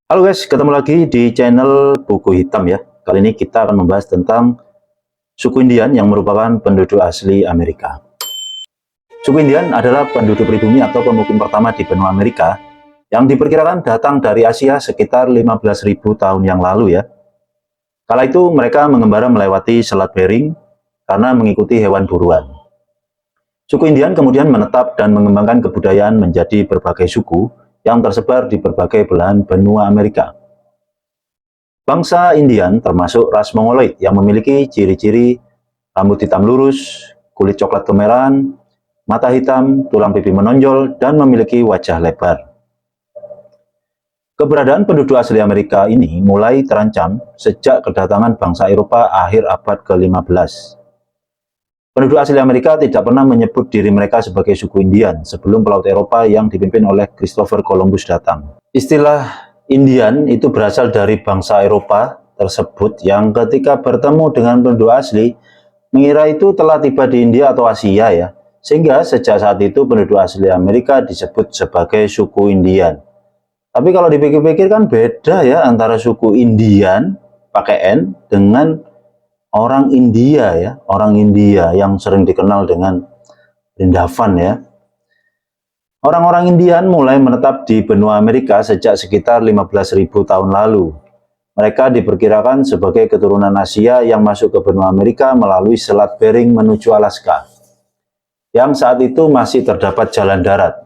Halo guys, ketemu lagi di channel Buku Hitam ya. Kali ini kita akan membahas tentang suku Indian yang merupakan penduduk asli Amerika. Suku Indian adalah penduduk pribumi atau pemukim pertama di benua Amerika yang diperkirakan datang dari Asia sekitar 15.000 tahun yang lalu ya. Kala itu mereka mengembara melewati Selat Bering karena mengikuti hewan buruan. Suku Indian kemudian menetap dan mengembangkan kebudayaan menjadi berbagai suku yang tersebar di berbagai belahan benua Amerika. Bangsa Indian termasuk ras Mongoloid yang memiliki ciri-ciri rambut hitam lurus, kulit coklat kemerahan, mata hitam, tulang pipi menonjol, dan memiliki wajah lebar. Keberadaan penduduk asli Amerika ini mulai terancam sejak kedatangan bangsa Eropa akhir abad ke-15. Penduduk asli Amerika tidak pernah menyebut diri mereka sebagai suku Indian sebelum pelaut Eropa yang dipimpin oleh Christopher Columbus datang. Istilah Indian itu berasal dari bangsa Eropa tersebut yang ketika bertemu dengan penduduk asli mengira itu telah tiba di India atau Asia ya. Sehingga sejak saat itu penduduk asli Amerika disebut sebagai suku Indian. Tapi kalau dipikir-pikir kan beda ya antara suku Indian pakai N dengan orang India ya, orang India yang sering dikenal dengan Vrindavan ya. Orang-orang Indian mulai menetap di benua Amerika sejak sekitar 15.000 tahun lalu. Mereka diperkirakan sebagai keturunan Asia yang masuk ke benua Amerika melalui Selat Bering menuju Alaska, yang saat itu masih terdapat jalan darat.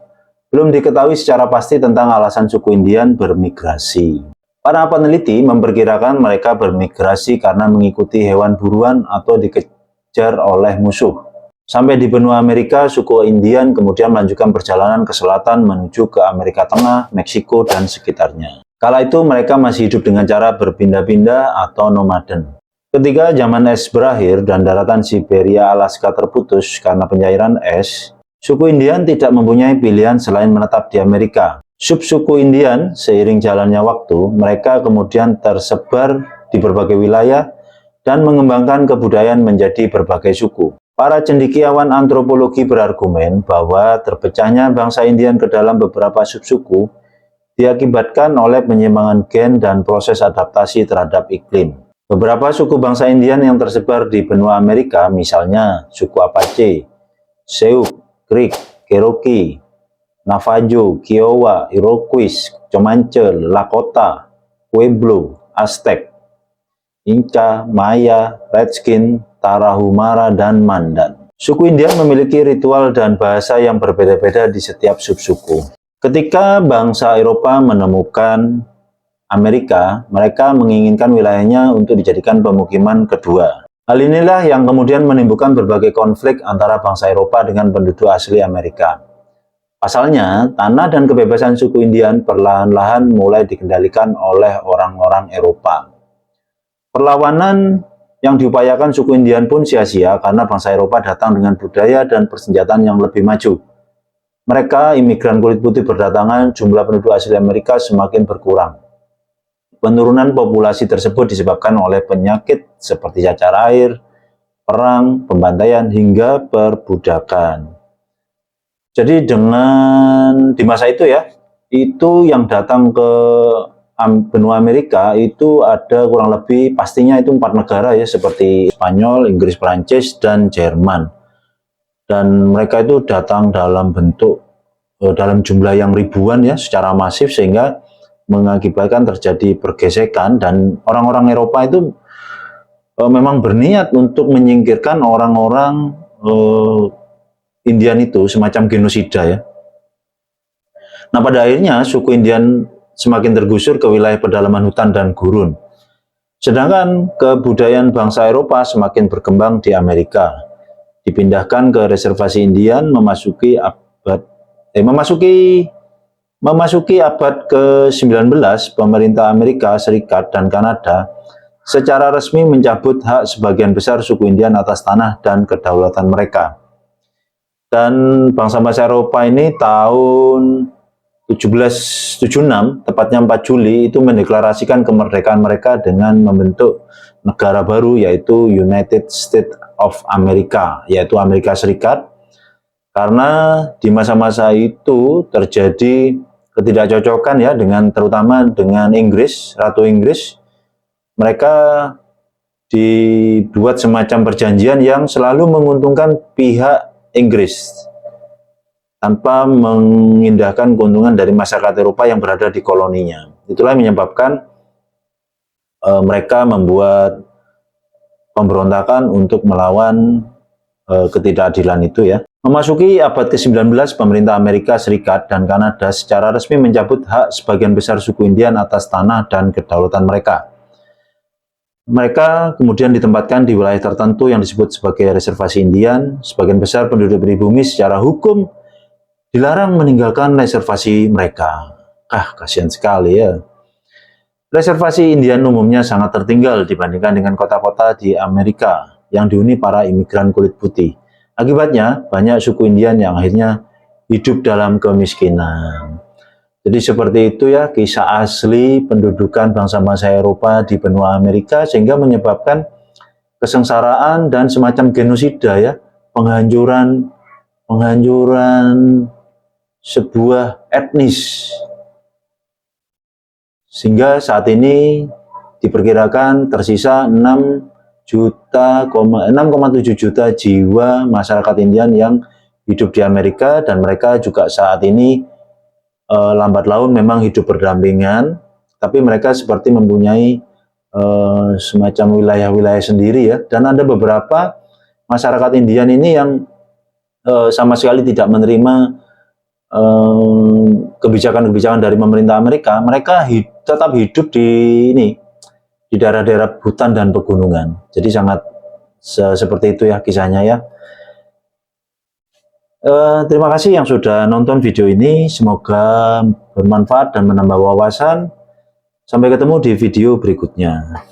Belum diketahui secara pasti tentang alasan suku Indian bermigrasi. Para peneliti memperkirakan mereka bermigrasi karena mengikuti hewan buruan atau dikejar oleh musuh. Sampai di benua Amerika, suku Indian kemudian melanjutkan perjalanan ke selatan menuju ke Amerika Tengah, Meksiko, dan sekitarnya. Kala itu mereka masih hidup dengan cara berpindah-pindah atau nomaden. Ketika zaman es berakhir dan daratan Siberia Alaska terputus karena pencairan es, suku Indian tidak mempunyai pilihan selain menetap di Amerika. Subsuku Indian, seiring jalannya waktu, mereka kemudian tersebar di berbagai wilayah dan mengembangkan kebudayaan menjadi berbagai suku. Para cendekiawan antropologi berargumen bahwa terpecahnya bangsa Indian ke dalam beberapa subsuku diakibatkan oleh penyimpangan gen dan proses adaptasi terhadap iklim. Beberapa suku bangsa Indian yang tersebar di benua Amerika, misalnya suku Apache, Sioux, Creek, Cherokee, Navajo, Kiowa, Iroquois, Comanche, Lakota, Pueblo, Aztec, Inca, Maya, Redskin, Tarahumara, dan Mandan. Suku Indian memiliki ritual dan bahasa yang berbeda-beda di setiap subsuku. Ketika bangsa Eropa menemukan Amerika, mereka menginginkan wilayahnya untuk dijadikan pemukiman kedua. Hal inilah yang kemudian menimbulkan berbagai konflik antara bangsa Eropa dengan penduduk asli Amerika. Pasalnya, tanah dan kebebasan suku Indian perlahan-lahan mulai dikendalikan oleh orang-orang Eropa. Perlawanan yang diupayakan suku Indian pun sia-sia karena bangsa Eropa datang dengan budaya dan persenjataan yang lebih maju. Mereka, imigran kulit putih berdatangan, jumlah penduduk asli Amerika semakin berkurang. Penurunan populasi tersebut disebabkan oleh penyakit seperti cacar air, perang, pembantaian, hingga perbudakan. Jadi di masa itu ya, itu yang datang ke benua Amerika itu ada kurang lebih pastinya itu 4 negara ya, seperti Spanyol, Inggris, Prancis, dan Jerman. Dan mereka itu datang dalam bentuk dalam jumlah yang ribuan ya, secara masif, sehingga mengakibatkan terjadi pergesekan, dan orang-orang Eropa itu memang berniat untuk menyingkirkan orang-orang Indian itu, semacam genosida ya. Nah, pada akhirnya suku Indian semakin tergusur ke wilayah pedalaman hutan dan gurun. Sedangkan kebudayaan bangsa Eropa semakin berkembang di Amerika. Dipindahkan ke reservasi Indian memasuki abad ke-19, pemerintah Amerika Serikat dan Kanada secara resmi mencabut hak sebagian besar suku Indian atas tanah dan kedaulatan mereka. Dan bangsa-bangsa Eropa ini tahun 1776, tepatnya 4 Juli, itu mendeklarasikan kemerdekaan mereka dengan membentuk negara baru, yaitu United States of America, yaitu Amerika Serikat. Karena di masa-masa itu terjadi ketidakcocokan ya terutama dengan Inggris, Ratu Inggris. Mereka dibuat semacam perjanjian yang selalu menguntungkan pihak Inggris tanpa mengindahkan keuntungan dari masyarakat Eropa yang berada di koloninya. Itulah yang menyebabkan mereka membuat pemberontakan untuk melawan ketidakadilan itu ya. Memasuki abad ke-19, pemerintah Amerika Serikat dan Kanada secara resmi mencabut hak sebagian besar suku Indian atas tanah dan kedaulatan mereka. Mereka kemudian ditempatkan di wilayah tertentu yang disebut sebagai reservasi Indian. Sebagian besar penduduk pribumi secara hukum dilarang meninggalkan reservasi mereka. Kasihan sekali ya. Reservasi Indian umumnya sangat tertinggal dibandingkan dengan kota-kota di Amerika yang dihuni para imigran kulit putih. Akibatnya, banyak suku Indian yang akhirnya hidup dalam kemiskinan. Jadi seperti itu ya kisah asli pendudukan bangsa-bangsa Eropa di benua Amerika, sehingga menyebabkan kesengsaraan dan semacam genosida ya, penghancuran sebuah etnis. Sehingga saat ini diperkirakan tersisa 6,7 juta jiwa masyarakat Indian yang hidup di Amerika, dan mereka juga saat ini lambat laun memang hidup berdampingan, tapi mereka seperti mempunyai semacam wilayah-wilayah sendiri ya. Dan ada beberapa masyarakat Indian ini yang sama sekali tidak menerima kebijakan-kebijakan dari pemerintah Amerika. Mereka tetap hidup di daerah-daerah hutan dan pegunungan. Jadi sangat seperti itu ya kisahnya ya. Terima kasih yang sudah nonton video ini. Semoga bermanfaat dan menambah wawasan. Sampai ketemu di video berikutnya.